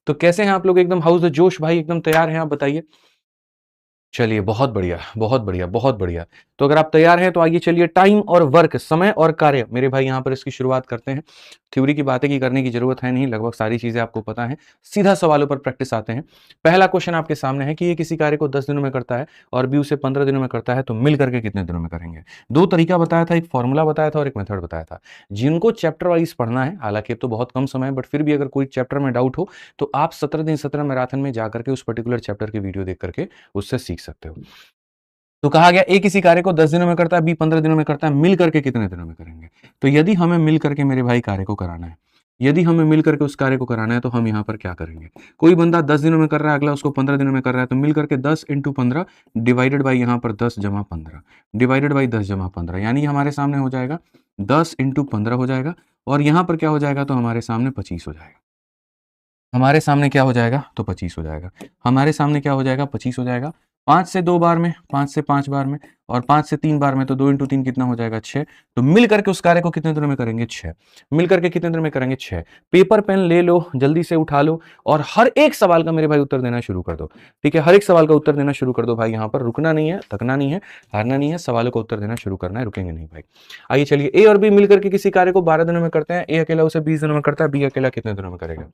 तो कैसे हैं आप लोग? एकदम हाउस द जोश भाई, एकदम तैयार हैं आप? बताइए। चलिए, बहुत बढ़िया, बहुत बढ़िया, बहुत बढ़िया। तो अगर आप तैयार हैं तो आइए चलिए, टाइम और वर्क, समय और कार्य, मेरे भाई यहाँ पर इसकी शुरुआत करते हैं। थ्योरी की बातें की करने की जरूरत है नहीं, लगभग सारी चीजें आपको पता है। सीधा सवालों पर प्रैक्टिस आते हैं। पहला क्वेश्चन आपके सामने है कि ये किसी कार्य को 10 दिनों में करता है और बी उसे 15 दिनों में करता है, तो मिल करके कितने दिनों में करेंगे? दो तरीका बताया था, एक फॉर्मूला बताया था और एक मेथड बताया था। जिनको चैप्टर वाइज पढ़ना है, हालांकि अब तो बहुत कम समय है, बट फिर भी अगर कोई चैप्टर में डाउट हो तो आप 17 दिन 17 मैराथन में जाकर के उस पर्टिकुलर चैप्टर की वीडियो देख करके उससे सीख सकते हो। तो कहा गया ए किसी कार्य को 10 दिनों में करता है, बी 15 दिनों में करता है, मिल करके कितने दिनों में करेंगे? तो यदि हमें मिल करके मेरे भाई कार्य को कराना है, यदि हमें मिल करके उस कार्य को कराना है, तो हम यहाँ पर क्या करेंगे? कोई बंदा 10 दिनों में कर रहा है, अगला उसको 15 दिनों में कर रहा है, तो मिल करके 10 इंटू 15 डिवाइडेड बाई यहाँ पर 10 जमा 15 डिवाइडेड बाई 10 जमा 15, यानी हमारे सामने हो जाएगा 10 इंटू 15 हो जाएगा, और यहाँ पर क्या हो जाएगा? तो हमारे सामने 25 हो जाएगा। हमारे सामने क्या हो जाएगा? तो 25 हो जाएगा। हमारे सामने क्या हो जाएगा? 25 हो जाएगा। 5 से 2 बार में, 5 से 5 बार में और 5 से 3 बार में, तो 2 इंटू 3 कितना हो जाएगा? 6। तो मिल करके उस कार्य को कितने दिनों में करेंगे? 6। मिल करके कितने दिनों में करेंगे? 6। पेपर पेन ले लो, जल्दी से उठा लो और हर एक सवाल का मेरे भाई उत्तर देना शुरू कर दो। ठीक है, हर एक सवाल का उत्तर देना शुरू कर दो भाई। यहाँ पर रुकना नहीं है, थकना नहीं है, हारना नहीं है, सवालों का उत्तर देना शुरू करना है, रुकेंगे नहीं भाई। आइए चलिए, ए और बी मिल करके किसी कार्य को 12 दिनों में करते हैं। ए अकेला उसे 20 दिनों में करता है, बी अकेला कितने दिनों में करेगा?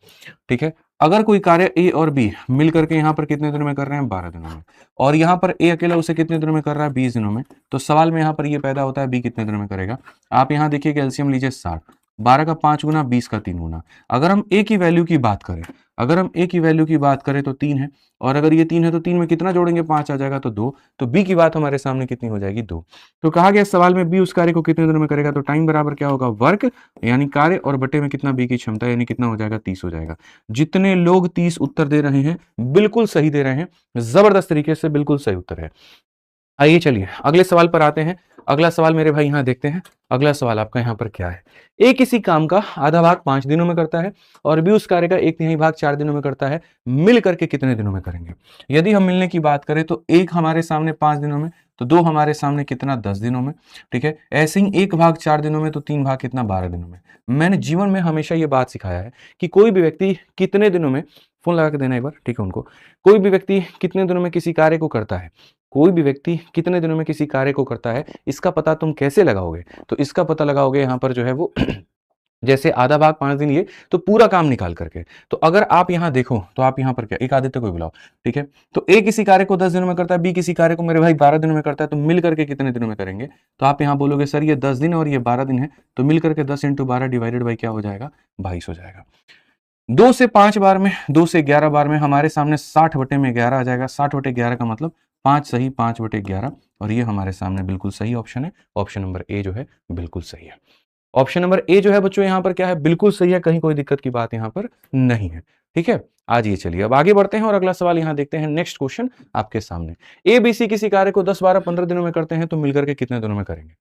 ठीक है, अगर कोई कार्य ए और बी मिल करके यहाँ पर कितने दिनों में कर रहे हैं? 12 दिनों में, और यहाँ पर ए अकेला उसे कितने दिनों में कर रहा है? 20 दिनों में। तो सवाल में यहाँ पर ये पैदा होता है, बी कितने दिनों में करेगा? आप यहाँ देखिए कि एलसीएम लीजिए 60, 12 का 5 गुना, 20 का 3 गुना। अगर हम ए की वैल्यू की बात करें, अगर हम ए की वैल्यू की बात करें तो 3 है, और अगर ये 3 है तो 3 में कितना जोड़ेंगे? 5 आ जाएगा, तो 2। तो बी की बात हमारे सामने कितनी हो जाएगी? 2। तो कहा गया सवाल में बी उस कार्य को कितने दिनों में करेगा? तो टाइम बराबर क्या होगा? वर्क, यानी कार्य, और बटे में कितना? बी की क्षमता, यानी कितना हो जाएगा? 30 हो जाएगा। जितने लोग 30 उत्तर दे रहे हैं, बिल्कुल सही दे रहे हैं, जबरदस्त तरीके से, बिल्कुल सही उत्तर है। आइए चलिए अगले सवाल पर आते हैं। अगला सवाल मेरे भाई यहाँ देखते हैं। अगला सवाल आपका यहाँ पर क्या है? ए किसी काम का आधा भाग 5 दिनों में करता है और बी उस कार्य का 1/3 भाग 4 दिनों में करता है, मिल करके कितने दिनों में करेंगे? यदि हम मिलने की बात करें तो एक हमारे सामने 5 दिनों में, तो दो हमारे सामने कितना? 10 दिनों में। ठीक है, ऐसे ही 1 भाग 4 दिनों में, तो 3 भाग कितना? 12 दिनों में। मैंने जीवन में हमेशा ये बात सिखाया है कि कोई भी व्यक्ति कितने दिनों में, फोन लगा के देना एक बार, ठीक है उनको, कोई भी व्यक्ति कितने दिनों में किसी कार्य को करता है, कोई भी व्यक्ति कितने दिनों में किसी कार्य को करता है, इसका पता तुम कैसे लगाओगे? तो इसका पता लगाओगे यहाँ पर जो है वो जैसे आधा भाग 5 दिन, ये तो पूरा काम निकाल करके। तो अगर आप यहाँ देखो तो आप यहाँ पर क्या, एक आदित्य को बुलाओ। ठीक है, तो ए किसी कार्य को 10 दिनों में करता है, बी किसी कार्य को मेरे भाई 12 दिनों में करता है, तो मिल करके कितने दिनों में करेंगे? तो आप यहाँ बोलोगे सर ये 10 दिन और ये 12 दिन है, तो मिल करके 10 इंटू 12 डिवाइडेड बाई क्या हो जाएगा? 22 हो जाएगा। 2 से 5 बार में, 2 से 11 बार में हमारे सामने 60 बटे में 11 आ जाएगा। 60 बटे 11 का मतलब 5 सही, 5 बटे 11, और ये हमारे सामने बिल्कुल सही ऑप्शन है। ऑप्शन नंबर ए जो है बिल्कुल सही है। ऑप्शन नंबर ए जो है बच्चों यहाँ पर क्या है? बिल्कुल सही है, कहीं कोई दिक्कत की बात यहाँ पर नहीं है। ठीक है, आज ये चलिए अब आगे बढ़ते हैं और अगला सवाल यहाँ देखते हैं। नेक्स्ट क्वेश्चन आपके सामने, ए बी सी किसी कार्य को 10 12 15 दिनों में करते हैं, तो मिलकर के कितने दिनों में करेंगे?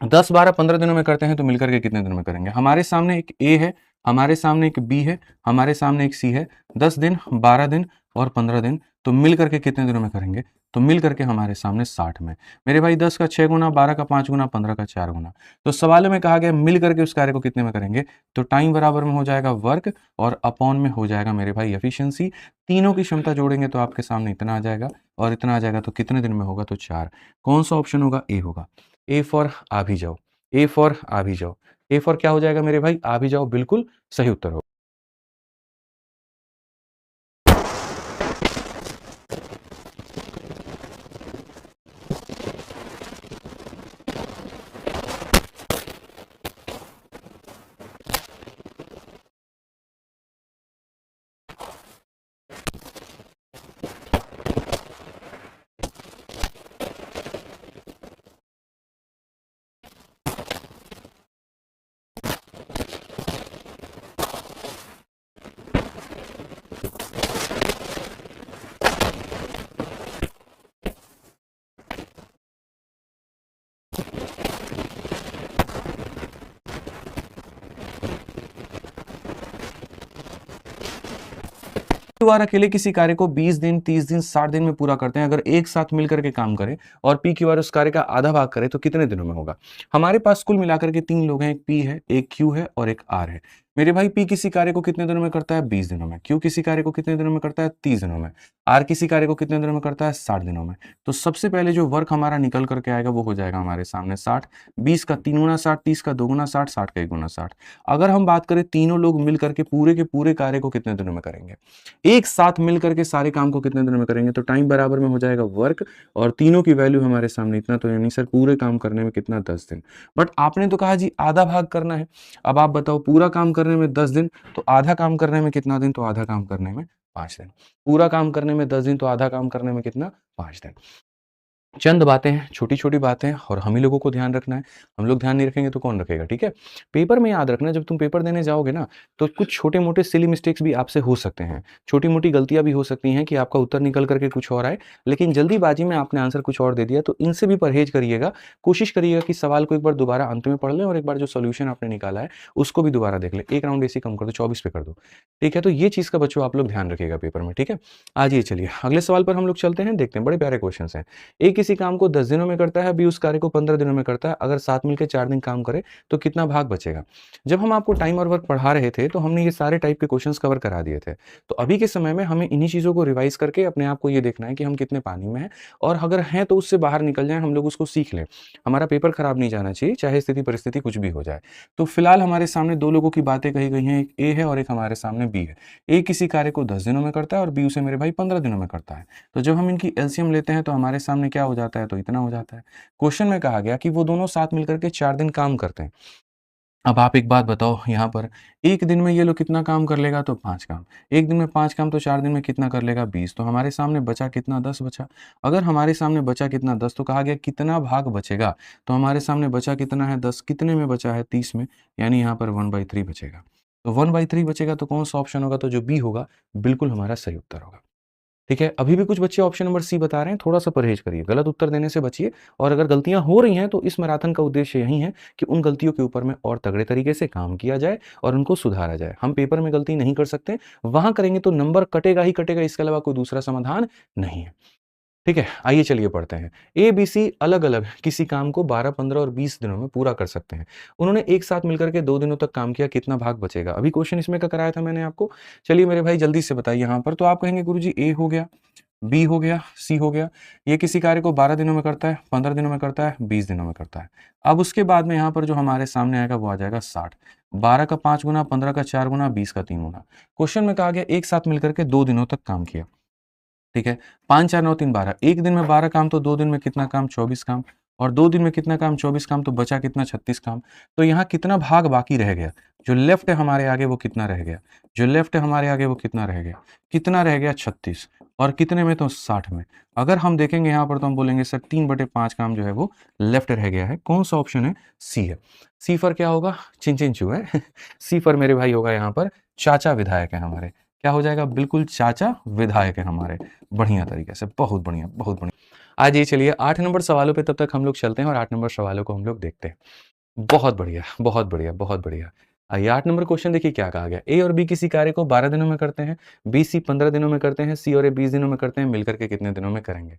10 12 15 दिनों में करते हैं, तो मिलकर के कितने दिनों में करेंगे? हमारे सामने एक ए है, हमारे सामने एक बी है, हमारे सामने एक सी है। 10 दिन, 12 दिन और 15 दिन, तो मिल करके कितने दिनों में करेंगे? तो मिल करके हमारे सामने 60 में। मेरे भाई 10 का 6 गुना, 12 का 5 गुना, 15 का 4 गुना। तो सवाल में कहा गया मिल करके उस कार्य को कितने में करेंगे? तो टाइम बराबर में हो जाएगा वर्क, और अपॉन में हो जाएगा मेरे भाई एफिशिएंसी। तीनों की क्षमता जोड़ेंगे तो आपके सामने इतना आ जाएगा, और इतना आ जाएगा, तो कितने दिन में होगा? तो 4। कौन सा ऑप्शन होगा? ए होगा। ए फॉर आ भी जाओ, ए फॉर आ भी जाओ, ए फॉर क्या हो जाएगा मेरे भाई? आ भी जाओ, बिल्कुल सही उत्तर होगा। बार अकेले किसी कार्य को 20 दिन, 30 दिन, 60 दिन में पूरा करते हैं, अगर एक साथ मिलकर के काम करें और पी क्यू आर उस कार्य का आधा भाग करें, तो कितने दिनों में होगा? हमारे पास कुल मिलाकर के 3 लोग हैं, एक पी है, एक क्यू है और एक आर है। मेरे भाई पी किसी कार्य को कितने दिनों में करता है? 20 दिनों में। क्यू किसी कार्य को कितने दिनों में करता है? 30 दिनों में। आर किसी कार्य को कितने दिनों में करता है? 60 दिनों में। तो सबसे पहले जो वर्क हमारा निकल करके आएगा वो हो जाएगा हमारे सामने 60। 20 का 3 गुना 60, 30 का 2 गुना 60, 60 का 1 गुना 60। अगर हम बात करें तीनों लोग मिल करके पूरे के पूरे कार्य को कितने दिनों में करेंगे, एक साथ मिल करके सारे काम को कितने दिनों में करेंगे, तो टाइम बराबर में हो जाएगा वर्क, और तीनों की वैल्यू हमारे सामने इतना, तो यानी सर पूरे काम करने में कितना? 10 दिन। बट आपने तो कहा जी आधा भाग करना है। अब आप बताओ, पूरा काम करने में 10 दिन, तो आधा काम करने में कितना दिन? तो आधा काम करने में 5 दिन। पूरा काम करने में 10 दिन, तो आधा काम करने में कितना? 5 दिन। चंद बातें हैं, छोटी-छोटी बातें हैं, और हम ही लोगों को ध्यान रखना है। हम लोग ध्यान नहीं रखेंगे तो कौन रखेगा, ठीक है? पेपर में याद रखना, जब तुम पेपर देने जाओगे ना, तो कुछ छोटे-मोटे सिली मिस्टेक्स भी आपसे हो सकते हैं। छोटी-मोटी गलतियाँ भी हो सकती हैं कि आपका उत्तर निकल कर के कुछ और आए, लेकिन जल्दीबाजी में आपने आंसर कुछ और दे दिया, तो इनसे भी परहेज़ करिएगा। कोशिश करिएगा कि सवाल को एक बार दोबारा अंत में पढ़ लें, और एक बार जो सॉल्यूशन आपने निकाला है, उसको भी दोबारा देख लें। 1 राउंड ऐसे ही कम कर दो, 24 पे कर दो। ठीक है? तो ये चीज़ का बच्चों आप लोग ध्यान रखिएगा पेपर में, ठीक है? आइए चलिए, अगले सवाल पर हम लोग चलते हैं, देखते हैं, बड़े प्यारे क्वेश्चन्स हैं। ए किसी काम को 10 दिनों में करता है, बी उस कार्य को 15 दिनों में करता है। अगर साथ मिलकर 4 दिन काम करे तो कितना भाग बचेगा? जब हम आपको टाइम और वर्क पढ़ा रहे थे, तो हमने ये सारे टाइप के क्वेश्चंस कवर करा दिए थे। तो अभी के समय में हमें इन्हीं चीज़ों को रिवाइज़ करके अपने आप को ये देखना है कि हम कितने पानी में हैं, और अगर हैं तो उससे बाहर निकल जाएँ, हम लोग उसको सीख लें। हमारा पेपर खराब नहीं जाना चाहिए, चाहे स्थिति परिस्थिति कुछ भी हो जाए। तो फिलहाल हमारे सामने 2 लोगों की बातें कही गई हैं, एक ए है और एक हमारे सामने बी है। ए किसी कार्य को 10 दिनों में करता है और बी उसे मेरे भाई 15 दिनों में करता है। तो जब हम इनकी एलसीएम लेते हैं तो हमारे सामने क्या हो जाता है? तो इतना हो जाता है। क्वेश्चन में कहा गया कि वो दोनों साथ मिलकर के 4 दिन काम करते हैं। अब आप एक बात बताओ यहाँ पर, 1 दिन में ये लोग कितना काम कर लेगा? तो 5 काम। 1 दिन में 5 काम, तो 4 दिन में कितना कर लेगा? 20। तो हमारे सामने बचा कितना? 10 बचा। अगर हमारे सामने बचा कितना? 10, तो कहा गया कितना भाग बचेगा? तो हमारे सामने बचा कितना है? 10। कितने में बचा है? 30 में, यानी यहाँ पर 1/3 बचेगा। तो 1/3 बचेगा, तो कौन सा ऑप्शन होगा? तो जो बी होगा, बिल्कुल हमारा सही उत्तर होगा। ठीक है, अभी भी कुछ बच्चे ऑप्शन नंबर सी बता रहे हैं, थोड़ा-सा परहेज़ करिए, गलत उत्तर देने से बचिए, और अगर गलतियाँ हो रही हैं, तो इस मैराथन का उद्देश्य यही है कि उन गलतियों के ऊपर में और तगड़े तरीके से काम किया जाए और उनको सुधारा जाए। हम पेपर में गलती नहीं कर सकते, वहाँ करेंगे तो नंबर कटेगा ही कटेगा, इसके अलावा कोई दूसरा समाधान नहीं है। ठीक है, आइए चलिए पढ़ते हैं। ए, बी, सी अलग-अलग किसी काम को 12, 15 और 20 दिनों में पूरा कर सकते हैं। उन्होंने एक साथ मिलकर के 2 दिनों तक काम किया, कितना भाग बचेगा? अभी क्वेश्चन इसमें का कराया था मैंने आपको। चलिए मेरे भाई जल्दी से बताइए यहाँ पर, तो आप कहेंगे गुरुजी ए हो गया, बी हो गया, सी हो गया। ये किसी कार्य को 12 दिनों में करता है, 15 दिनों में करता है, 20 दिनों में करता है। अब उसके बाद में यहाँ पर जो हमारे सामने आएगा वो आ जाएगा 60। 12 का 5 गुना, 15 का 4 गुना, 20 का 3 गुना। क्वेश्चन में कहा गया एक साथ मिलकर के 2 दिनों तक काम किया। ठीक है, 5, 4, 9, 3, 12। 1 दिन में 12 काम, तो 2 दिन में कितना काम? 24 काम, और 2 दिन में कितना काम? 24 काम, तो बचा कितना? 36 काम। तो यहाँ कितना भाग बाकी रह गया? जो लेफ्ट है हमारे आगे वो कितना रह गया? जो लेफ्ट है हमारे आगे वो कितना रह गया? कितना रह गया? 36। और कितने में? तो 60 में। अगर हम देखेंगे यहाँ पर तो हम बोलेंगे सर 3/5 काम जो है वो लेफ्ट रह गया है। कौन सा ऑप्शन है? सी है। सी पर क्या होगा? चिन चिन चू है। सी पर मेरे भाई होगा यहाँ पर चाचा विधायक है हमारे। क्या हो जाएगा? बिल्कुल चाचा विधायक है हमारे। बढ़िया तरीके से, बहुत बढ़िया, बहुत बढ़िया। आज ये चलिए 8 नंबर सवालों पे तब तक हम लोग चलते हैं और 8 नंबर सवालों को हम लोग देखते हैं। बहुत बढ़िया, बहुत बढ़िया, बहुत बढ़िया। आइए 8 नंबर क्वेश्चन देखिए क्या कहा गया। ए और बी किसी कार्य को 12 दिनों में करते हैं, बी, सी 15 दिनों में करते हैं, सी और ए 20 दिनों में करते हैं, मिलकर के कितने दिनों में करेंगे?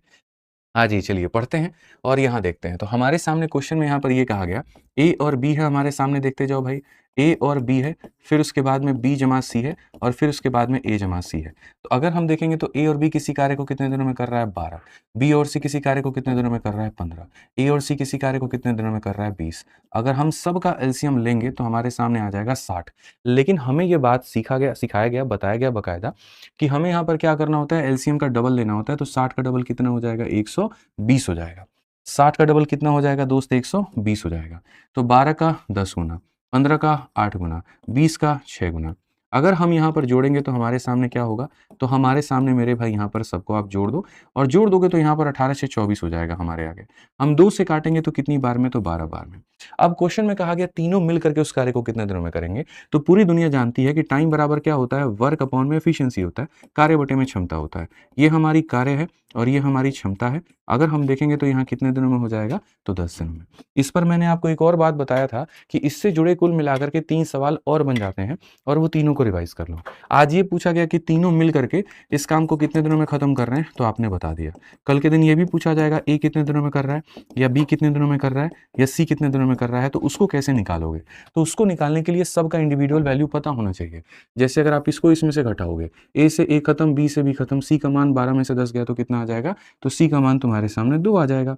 हाँ जी, चलिए पढ़ते हैं और यहाँ देखते हैं। तो हमारे सामने क्वेश्चन में यहाँ पर ये कहा गया, ए और बी है हमारे सामने, देखते जाओ भाई। ए और बी है, फिर उसके बाद में बी जमा सी है, और फिर उसके बाद में ए जमा सी है। तो अगर हम देखेंगे तो ए और बी किसी कार्य को कितने दिनों में कर रहा है? 12। बी और सी किसी कार्य को कितने दिनों में कर रहा है? 15। ए और सी किसी कार्य को कितने दिनों में कर रहा है? 20। अगर हम सब का एलसीएम लेंगे तो हमारे सामने आ जाएगा 60। लेकिन हमें ये बात सिखाया गया, बताया गया बाकायदा, कि हमें यहाँ पर क्या करना होता है? एलसीएम का डबल लेना होता है। तो 60 का डबल कितना हो जाएगा? 120 हो जाएगा। 60 का डबल कितना हो जाएगा दोस्त? 120 हो जाएगा। तो 12 का 10 गुना, 15 का 8 गुना, 20 का 6 गुना। अगर हम यहाँ पर जोड़ेंगे तो हमारे सामने क्या होगा? तो हमारे सामने मेरे भाई यहाँ पर सबको आप जोड़ दो, और जोड़ दोगे तो यहाँ पर 18 से 24 हो जाएगा हमारे आगे। हम 2 से काटेंगे तो कितनी बार में? तो 12 बार में। अब क्वेश्चन में कहा गया तीनों मिल करके उस कार्य को कितने दिनों में करेंगे? तो पूरी दुनिया जानती है कि टाइम बराबर क्या होता है? वर्क अपॉन में एफिशिएंसी होता है, कार्य बटे में क्षमता होता है। ये हमारी कार्य है और ये हमारी क्षमता है। अगर हम देखेंगे तो यहाँ कितने दिनों में हो जाएगा, तो 10 दिनों में। इस पर मैंने आपको एक और बात बताया था कि इससे जुड़े कुल मिलाकर के 3 सवाल और बन जाते हैं और वो तीनों को रिवाइज कर लो। आज ये पूछा गया कि तीनों मिल करके इस काम को कितने दिनों में खत्म कर रहे हैं, तो आपने बता दिया। कल के दिन ये भी पूछा जाएगा ए कितने दिनों में कर रहा है, या बी कितने दिनों में कर रहा है, या सी कितने दिनों में कर रहा है, तो उसको कैसे निकालोगे। तो उसको निकालने के लिए सबका इंडिविजुअल वैल्यू पता होना चाहिए। जैसे अगर आप इसको इसमें से घटाओगे, ए से ए खत्म, बी से बी खत्म, सी का मान 12 में से 10 गया तो कितना आ जाएगा, तो सी का मान तुम्हारे सामने 2 आ जाएगा।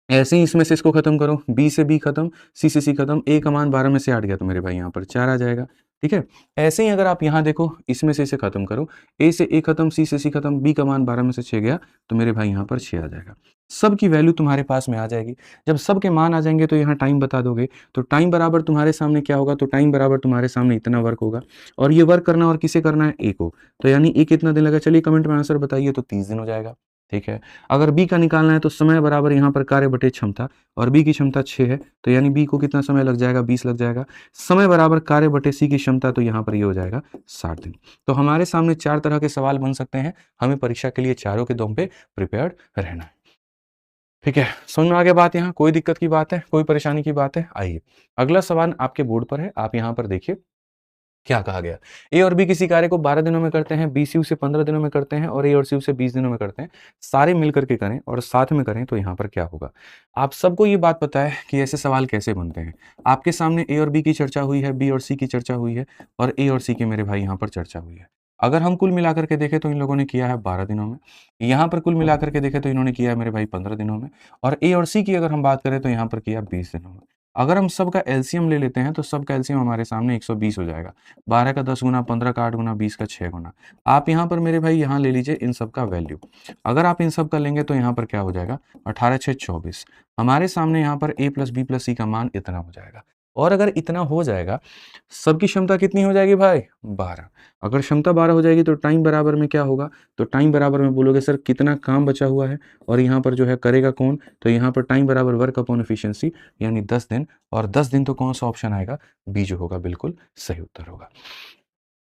ऐसे ही इसमें से इसको खत्म करो, बी से बी खत्म, सी से सी खत्म, ए का मान 12 में से 8 गया तो मेरे भाई यहाँ पर 4 आ जाएगा। ठीक है, ऐसे ही अगर आप यहाँ देखो, इसमें से इसे खत्म करो, ए से ए खत्म, सी से सी खत्म, बी का मान 12 में से 6 गया तो मेरे भाई यहाँ पर 6 आ जाएगा। सबकी वैल्यू तुम्हारे पास में आ जाएगी। जब सबके मान आ जाएंगे तो यहाँ टाइम बता दोगे, तो टाइम बराबर तुम्हारे सामने क्या होगा, तो टाइम बराबर तुम्हारे सामने इतना वर्क होगा। और ये वर्क करना और किसे करना है, ए को, तो यानी ए कितना दिन लगा, चलिए कमेंट में आंसर बताइए, तो 30 दिन हो जाएगा। ठीक है, अगर बी का निकालना है तो समय बराबर यहाँ पर कार्य बटे क्षमता, और बी की क्षमता 6 है तो यानी बी को कितना समय लग जाएगा, 20 लग जाएगा। समय बराबर कार्य बटे सी की क्षमता, तो यहाँ पर ये हो जाएगा 60 दिन। तो हमारे सामने 4 तरह के सवाल बन सकते हैं, हमें परीक्षा के लिए चारों के दम पे प्रिपेयर्ड रहना है। ठीक है, समझ में आ गया बात। यहाँ कोई दिक्कत की बात है, कोई परेशानी की बात है। आइए अगला सवाल आपके बोर्ड पर है, आप यहाँ पर देखिए क्या कहा गया। ए और बी किसी कार्य को 12 दिनों में करते हैं, बी सी उसे 15 दिनों में करते हैं, और ए और सी उसे 20 दिनों में करते हैं। सारे मिलकर के करें और साथ में करें तो यहाँ पर क्या होगा। आप सबको ये बात पता है कि ऐसे सवाल कैसे बनते हैं। आपके सामने ए और बी की चर्चा हुई है, बी और सी की चर्चा हुई है, और ए और सी की मेरे भाई यहाँ पर चर्चा हुई है। अगर हम कुल मिलाकर के देखें तो इन लोगों ने किया है 12 दिनों में, यहाँ पर कुल मिलाकर के देखें तो इन्होंने किया है मेरे भाई 15 दिनों में, और ए और सी की अगर हम बात करें तो यहाँ पर किया 20 दिनों में। अगर हम सबका एलसीएम ले लेते हैं तो सबका एलसीएम हमारे सामने 120 हो जाएगा। 12 का 10 गुना, 15 का 8 गुना, 20 का 6 गुना। आप यहाँ पर मेरे भाई यहाँ ले लीजिए इन सब का वैल्यू। अगर आप इन सब का लेंगे तो यहाँ पर क्या हो जाएगा, 18 6 24। हमारे सामने यहाँ पर a प्लस बी प्लस सी का मान इतना हो जाएगा। और अगर इतना हो जाएगा, सबकी क्षमता कितनी हो जाएगी भाई, 12। अगर क्षमता 12 हो जाएगी तो टाइम बराबर में क्या होगा, तो टाइम बराबर में बोलोगे सर कितना काम बचा हुआ है, और यहाँ पर जो है करेगा कौन, तो यहाँ पर टाइम बराबर वर्क अपॉन एफिशिएंसी यानी 10 दिन। और 10 दिन तो कौन सा ऑप्शन आएगा, बी जो होगा बिल्कुल सही उत्तर होगा।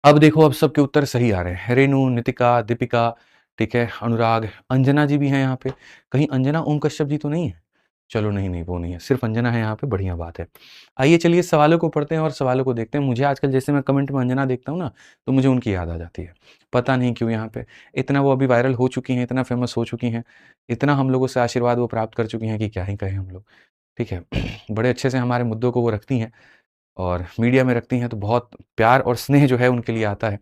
अब देखो, अब सबके उत्तर सही आ रहे हैं। रेणु, नितिका, दीपिका, ठीक है, अनुराग, अंजना जी भी हैं यहाँ पे। कहीं अंजना ओम कश्यप जी तो नहीं है, चलो नहीं नहीं वो नहीं है, सिर्फ अंजना है यहाँ पे, बढ़िया बात है। आइए चलिए सवालों को पढ़ते हैं और सवालों को देखते हैं। मुझे आजकल जैसे मैं कमेंट में अंजना देखता हूँ ना, तो मुझे उनकी याद आ जाती है। पता नहीं क्यों, यहाँ पे इतना वो अभी वायरल हो चुकी हैं, इतना फेमस हो चुकी हैं, इतना हम लोगों से आशीर्वाद वो प्राप्त कर चुकी हैं कि क्या ही कहें हम लोग। ठीक है, बड़े अच्छे से हमारे मुद्दों को वो रखती हैं और मीडिया में रखती हैं, तो बहुत प्यार और स्नेह जो है उनके लिए आता है।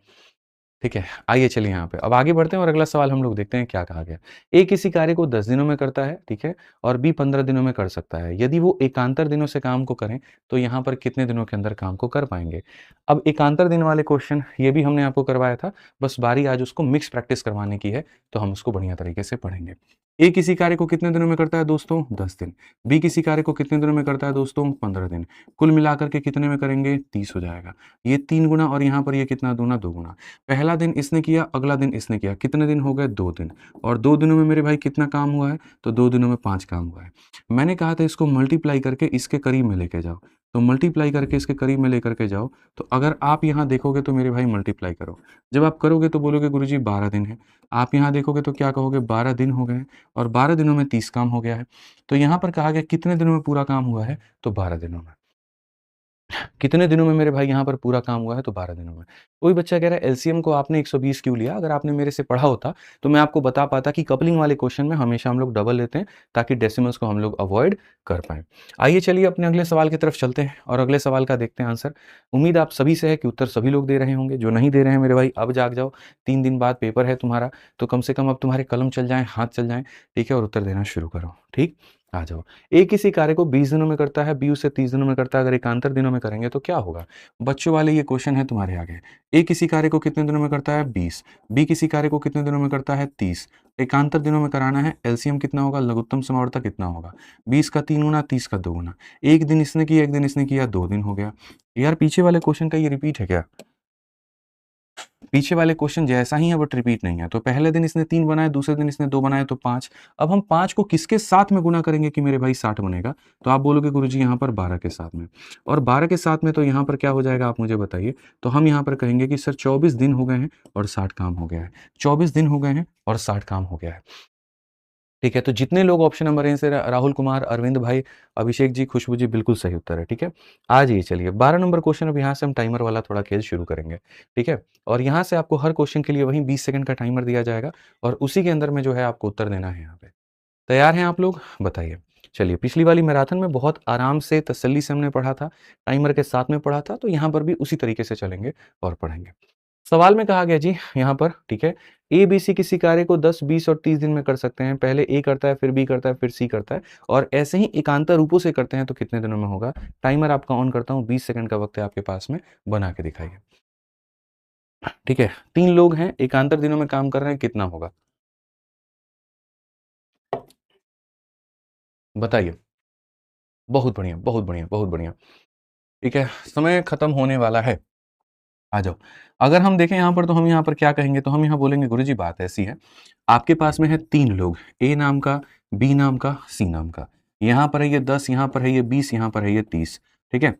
ठीक है, आइए चलिए यहाँ पे अब आगे बढ़ते हैं और अगला सवाल हम लोग देखते हैं क्या कहा गया। ए किसी कार्य को 10 दिनों में करता है, ठीक है, और बी 15 दिनों में कर सकता है। यदि वो एकांतर दिनों से काम को करें तो यहाँ पर कितने दिनों के अंदर काम को कर पाएंगे। अब एकांतर दिन वाले क्वेश्चन ये भी हमने आपको करवाया था, बस बारी आज उसको मिक्स प्रैक्टिस करवाने की है, तो हम उसको बढ़िया तरीके से पढ़ेंगे। ए किसी कार्य को कितने दिनों में करता है दोस्तों, 10 दिन। बी किसी कार्य को कितने दिनों में करता है दोस्तों, 15 दिन। कुल मिलाकर के कितने में करेंगे, 30 हो जाएगा। ये 3 गुना और यहाँ पर ये कितना दूना, 2 गुना। पहला दिन इसने किया, अगला दिन इसने किया, कितने दिन हो गए, 2 दिन। और 2 दिनों में मेरे भाई कितना काम हुआ है, तो 2 दिनों में 5 काम हुआ है। मैंने कहा था इसको मल्टीप्लाई करके इसके करीब में लेके जाओ, तो मल्टीप्लाई करके इसके करीब में लेकर के जाओ। तो अगर आप यहाँ देखोगे तो मेरे भाई मल्टीप्लाई करो, जब आप करोगे तो बोलोगे गुरुजी 12 दिन है। आप यहाँ देखोगे तो क्या कहोगे, 12 दिन हो गए और 12 दिनों में 30 काम हो गया है। तो यहाँ पर कहा गया कितने दिनों में पूरा काम हुआ है, तो 12 दिनों में। कितने दिनों में मेरे भाई यहाँ पर पूरा काम हुआ है, तो 12 दिनों में। कोई बच्चा कह रहा है एलसीएम को आपने 120 क्यों लिया। अगर आपने मेरे से पढ़ा होता तो मैं आपको बता पाता कि कपलिंग वाले क्वेश्चन में हमेशा हम लोग डबल लेते हैं ताकि डेसिमल्स को हम लोग अवॉइड कर पाएं। आइए चलिए अपने अगले सवाल की तरफ चलते हैं और अगले सवाल का देखते हैं आंसर। उम्मीद आप सभी से है कि उत्तर सभी लोग दे रहे होंगे। जो नहीं दे रहे हैं मेरे भाई अब जाग जाओ, 3 दिन बाद पेपर है तुम्हारा, तो कम से कम अब तुम्हारे कलम चल जाएं, हाथ चल जाएं, ठीक है, और उत्तर देना शुरू करो। ठीक, आ जाओ। ए किसी कार्य को 20 दिनों में करता है, बी उसे 30 दिनों में करता है। अगर एकांतर दिनों में करेंगे तो क्या होगा। बच्चों वाले ये क्वेश्चन है तुम्हारे आगे। ए किसी कार्य को कितने दिनों में करता है, 20। बी किसी कार्य को कितने दिनों में करता है, 30। एकांतर दिनों में कराना है, एलसीएम कितना होगा, लघुत्तम समावर्तक कितना होगा, 20 का 3 गुना, 30 का 2 गुना। एक दिन इसने किया, एक दिन इसने किया, 2 दिन हो गया। यार पीछे वाले क्वेश्चन का ये रिपीट है क्या, पीछे वाले क्वेश्चन जैसा ही है बट रिपीट नहीं है। तो पहले दिन इसने 3 बनाए, दूसरे दिन इसने 2 बनाए तो 5। अब हम 5 को किसके साथ में गुना करेंगे कि मेरे भाई 60 बनेगा, तो आप बोलोगे गुरुजी यहाँ पर 12 के साथ में, और 12 के साथ में तो यहाँ पर क्या हो जाएगा आप मुझे बताइए। तो हम यहाँ पर कहेंगे कि सर 24 दिन हो गए हैं और 60 काम हो गया है। 24 दिन हो गए हैं और 60 काम हो गया है। ठीक है, तो जितने लोग ऑप्शन नंबर ए से राहुल कुमार, अरविंद भाई, अभिषेक जी, खुशबू जी, बिल्कुल सही उत्तर है। ठीक है, आ जाइए, चलिए 12 नंबर क्वेश्चन। अब यहाँ से हम टाइमर वाला थोड़ा खेल शुरू करेंगे। ठीक है, और यहाँ से आपको हर क्वेश्चन के लिए वहीं 20 सेकंड का टाइमर दिया जाएगा और उसी के अंदर में जो है आपको उत्तर देना है। यहाँ पे तैयार हैं आप लोग? बताइए। चलिए, पिछली वाली मैराथन में बहुत आराम से तसल्ली से हमने पढ़ा था, टाइमर के साथ में पढ़ा था, तो यहाँ पर भी उसी तरीके से चलेंगे और पढ़ेंगे। सवाल में कहा गया जी यहाँ पर, ठीक है, ए बी सी किसी कार्य को 10, 20 और 30 दिन में कर सकते हैं। पहले ए करता है, फिर बी करता है, फिर सी करता है, और ऐसे ही एकांतर रूपों से करते हैं तो कितने दिनों में होगा? टाइमर आपका ऑन करता हूँ, 20 सेकंड का वक्त है आपके पास में, बना के दिखाइए। ठीक है, 3 लोग हैं, एकांतर दिनों में काम कर रहे हैं, कितना होगा बताइए। बहुत बढ़िया, बहुत बढ़िया, बहुत बढ़िया। ठीक है, समय खत्म होने वाला है, आ जाओ। अगर हम देखें यहाँ पर, तो हम यहाँ पर क्या कहेंगे? तो हम यहाँ बोलेंगे गुरुजी बात ऐसी है, आपके पास में है 3 लोग, ए नाम का, बी नाम का, सी नाम का। यहाँ पर है ये 10, यहाँ पर है ये 20, यहाँ पर है ये 30। ठीक है,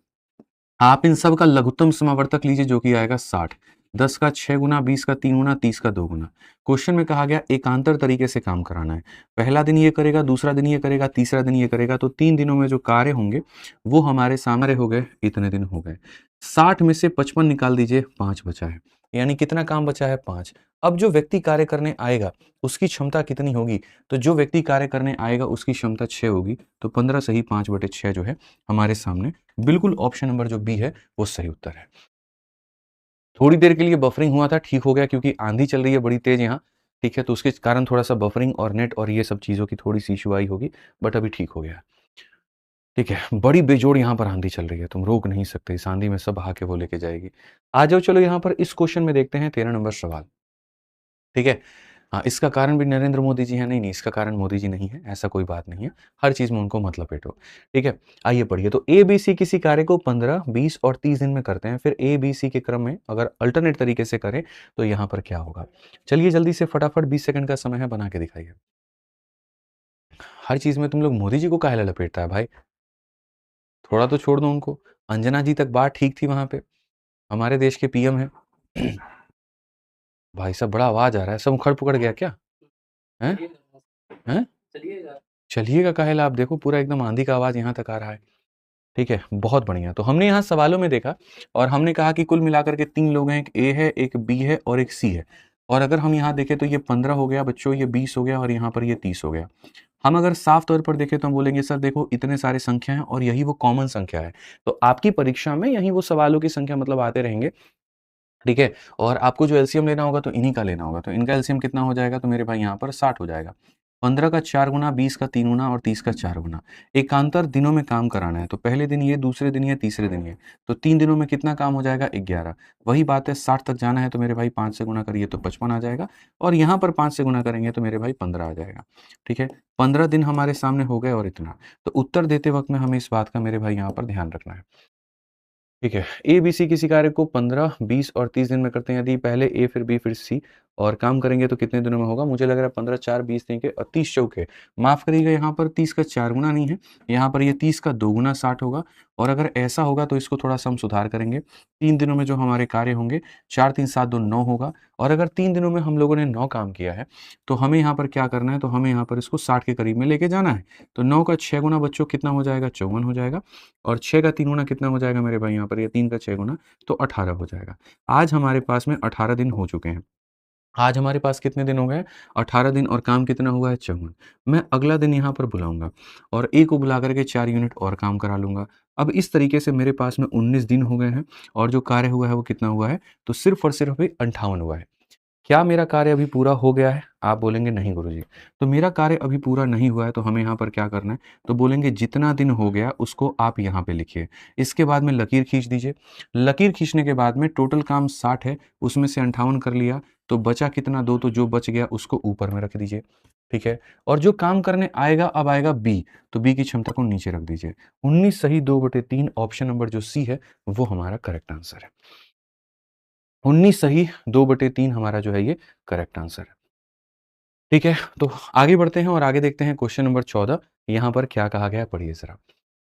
आप इन सब का लघुत्तम समावर्तक लीजिए जो कि आएगा 60। 10 का 6 गुना, 20 का 3 गुना, 30 का 2 गुना। क्वेश्चन में कहा गया एकांतर तरीके से काम कराना है। पहला दिन ये करेगा, दूसरा दिन ये करेगा, तीसरा दिन ये करेगा, तो 3 दिनों में जो कार्य होंगे वो हमारे सामने हो गए, इतने दिन हो गए। 60 में से 55 निकाल दीजिए, 5 बचा है। यानी कितना काम बचा है? 5। अब जो व्यक्ति कार्य करने आएगा उसकी क्षमता कितनी होगी? तो जो व्यक्ति कार्य करने आएगा उसकी क्षमता 6 होगी, तो 15 सही 5/6 जो है हमारे सामने, बिल्कुल ऑप्शन नंबर जो बी है वो सही उत्तर है। थोड़ी देर के लिए बफरिंग हुआ था, ठीक हो गया, क्योंकि आंधी चल रही है बड़ी तेज यहाँ। ठीक है, तो उसके कारण थोड़ा सा बफरिंग और नेट और ये सब चीज़ों की थोड़ी सी इशू आई होगी, बट अभी ठीक हो गया। ठीक है, बड़ी बेजोड़ यहाँ पर आंधी चल रही है, तुम रोक नहीं सकते, इस आंधी में सब आके वो लेके जाएगी। आ जाओ, चलो यहाँ पर इस क्वेश्चन में देखते हैं 13 नंबर सवाल। ठीक है, हाँ, इसका कारण भी नरेंद्र मोदी जी हैं? नहीं, नहीं, इसका कारण मोदी जी नहीं है, ऐसा कोई बात नहीं है। हर चीज़ में उनको मत लपेटो। ठीक है, आइए पढ़िए। तो ए, बी, सी किसी कार्य को 15, 20 और 30 दिन में करते हैं। फिर ए, बी, सी के क्रम में अगर अल्टरनेट तरीके से करें तो यहाँ पर क्या होगा? चलिए जल्दी से फटाफट, 20 सेकंड का समय है, बना के दिखाइए। हर चीज़ में तुम लोग मोदी जी को काहे लपेटता है भाई? थोड़ा तो छोड़ दो उनको। अंजना जी तक बात ठीक थी वहाँ पे, हमारे देश के पीएम हैं। भाई साहब बड़ा आवाज़ आ रहा है, सब उखड़-पुखड़ गया क्या? हैं? हैं? चलिएगा काहे ला, आप देखो पूरा एकदम आंधी का आवाज़ यहाँ तक आ रहा है। ठीक है, बहुत बढ़िया। तो हमने यहाँ सवालों में देखा और हमने कहा कि कुल मिलाकर के 3 लोग हैं, एक ए है, एक बी है और एक सी है। और अगर हम यहाँ देखें तो ये 15 हो गया बच्चों, ये 20 हो गया और यहाँ पर ये 30 हो गया। हम अगर साफ तौर पर देखें तो हम बोलेंगे सर देखो इतने सारे संख्या हैं और यही वो कॉमन संख्या है। तो आपकी परीक्षा में यही वो सवालों की संख्या मतलब आते रहेंगे। ठीक है, और आपको जो एलसीएम लेना होगा तो इन्हीं का लेना होगा। तो इनका एलसीएम कितना हो जाएगा? तो मेरे भाई यहाँ पर 60 हो जाएगा। 15 का 4 गुना, 20 का 3 गुना और 30 का 4 गुना। एकांतर दिनों में काम कराना है, तो पहले दिन ये, दूसरे दिन ये, तीसरे दिन ये। तो 3 दिनों में कितना काम हो जाएगा? 11। वही बात है, 60 तक जाना है तो मेरे भाई 5 से गुना करिए तो 55 आ जाएगा, और यहाँ पर 5 से गुना करेंगे तो मेरे भाई 15 आ जाएगा। ठीक है, 15 दिन हमारे सामने हो गए और इतना। तो उत्तर देते वक्त में हमें इस बात का मेरे भाई यहाँ पर ध्यान रखना है। ठीक है, ए, बी, सी किसी कार्य को 15, 20 और 30 दिन में करते हैं। यदि पहले ए फिर बी फिर सी और काम करेंगे तो कितने दिनों में होगा? मुझे लग रहा है 15, 4, 20 तीन के 30 चौके, माफ़ करिएगा, यहाँ पर 30 का 4 गुना नहीं है, यहाँ पर ये 30 का 2 गुना 60 होगा। और अगर ऐसा होगा तो इसको थोड़ा-सा हम सुधार करेंगे। 3 दिनों में जो हमारे कार्य होंगे, 4, 3, 7, 2, 9 होगा। और अगर 3 दिनों में हम लोगों ने 9 काम किया है, तो हमें यहाँ पर क्या करना है? तो हमें यहाँ पर इसको 60 के करीब में लेके जाना है। तो 9 का 6 गुना बच्चों कितना हो जाएगा? 54 हो जाएगा। और 6 का 3 गुना कितना हो जाएगा मेरे भाई? यहाँ पर ये 3 का 6 गुना तो 18 हो जाएगा। आज हमारे पास में 18 दिन हो चुके हैं। आज हमारे पास कितने दिन हो गए? 18 दिन, और काम कितना हुआ है? 54। मैं अगला दिन यहाँ पर बुलाऊँगा और ए को बुला कर के 4 यूनिट और काम करा लूँगा। अब इस तरीके से मेरे पास में 19 दिन हो गए हैं और जो कार्य हुआ है वो कितना हुआ है? तो सिर्फ़ और सिर्फ़ अभी 58 हुआ है। क्या मेरा कार्य अभी पूरा हो गया है? आप बोलेंगे नहीं गुरुजी। तो मेरा कार्य अभी पूरा नहीं हुआ है तो हमें यहाँ पर क्या करना है? तो बोलेंगे जितना दिन हो गया उसको आप यहाँ पे लिखिए। इसके बाद में लकीर खींच दीजिए। लकीर खींचने के बाद में टोटल काम 60 है, उसमें से 58 कर लिया, तो बचा कितना? 2, तो जो बच गया उसको ऊपर में रख दीजिए। ठीक है? और जो काम करने आएगा अब आएगा बी, तो बी की क्षमता को नीचे रख दीजिए। 19 सही 2/3, ऑप्शन नंबर जो सी है वो हमारा करेक्ट आंसर है। 19 सही 2/3 हमारा जो है ये करेक्ट आंसर है। ठीक है, तो आगे बढ़ते हैं और आगे देखते हैं क्वेश्चन नंबर 14, यहाँ पर क्या कहा गया है, पढ़िए ज़रा।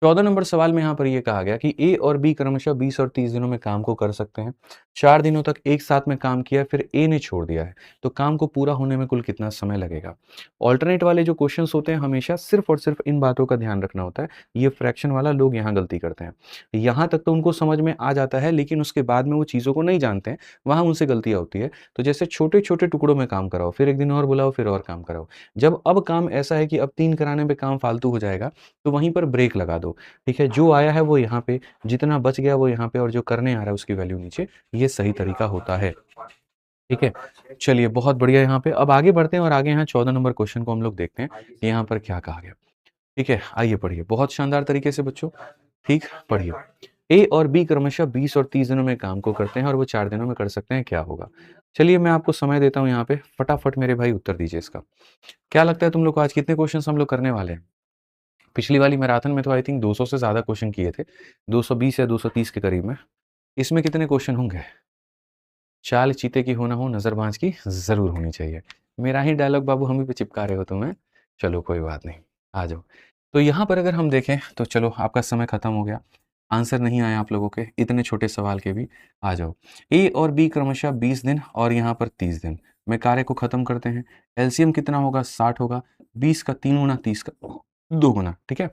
14 नंबर सवाल में यहाँ पर ये कहा गया कि ए और बी क्रमशः 20 और 30 दिनों में काम को कर सकते हैं। 4 दिनों तक एक साथ में काम किया, फिर ए ने छोड़ दिया है, तो काम को पूरा होने में कुल कितना समय लगेगा? ऑल्टरनेट वाले जो क्वेश्चंस होते हैं हमेशा सिर्फ और सिर्फ इन बातों का ध्यान रखना होता है। ये फ्रैक्शन वाला लोग यहाँ गलती करते हैं। यहाँ तक तो उनको समझ में आ जाता है, लेकिन उसके बाद में वो चीज़ों को नहीं जानते हैं, वहाँ उनसे गलतियाँ होती है। तो जैसे छोटे-छोटे टुकड़ों में काम कराओ, फिर एक दिन और बुलाओ, फिर और काम कराओ। जब अब काम ऐसा है कि अब 3 कराने पे काम फालतू हो जाएगा, तो वहीं पर ब्रेक लगा दो। ठीक है? जो आया है वो यहाँ पे, जितना बच गया वो यहाँ पे और जो करने आ रहा है उसकी वैल्यू नीचे, ये सही तरीका होता है। ठीक है? चलिए बहुत बढ़िया यहाँ पे। अब आगे बढ़ते हैं और आगे यहाँ 14 नंबर क्वेश्चन को हम लोग देखते हैं, कि यहाँ पर क्या कहा गया। ठीक है? आइए पढ़िए, बहुत शानदार तरीके से बच्चों, ठीक? पढ़िए। ए और बी क्रमशः 20 और 30 दिनों में काम को करते हैं और वो 4 दिनों में कर सकते हैं, क्या होगा? चलिए मैं आपको समय देता हूँ यहाँ पे, फटाफट मेरे भाई उत्तर दीजिए इसका। क्या लगता है तुम लोग को आज कितने क्वेश्चन्स हम लोग करने वाले हैं? पिछली वाली मैराथन में तो आई थिंक 200 से ज़्यादा क्वेश्चन किए थे, 220 या 230 के करीब में। इसमें कितने क्वेश्चन होंगे? चाल चीते की हो ना हो, नज़रबाज की ज़रूर होनी चाहिए। मेरा ही डायलॉग बाबू हम ही पे चिपका रहे हो तुम्हें। चलो कोई बात नहीं, आ जाओ। तो यहाँ पर अगर हम देखें तो चलो आपका समय खत्म हो गया। आंसर नहीं आए आप लोगों के, इतने छोटे सवाल के भी। आ जाओ। ए और बी क्रमशः 20 दिन और यहाँ पर 30 दिन में कार्य को खत्म करते हैं। एलसीएम कितना होगा? 60 होगा। 20 का 3 गुना, 30 का 2 गुना, ठीक है?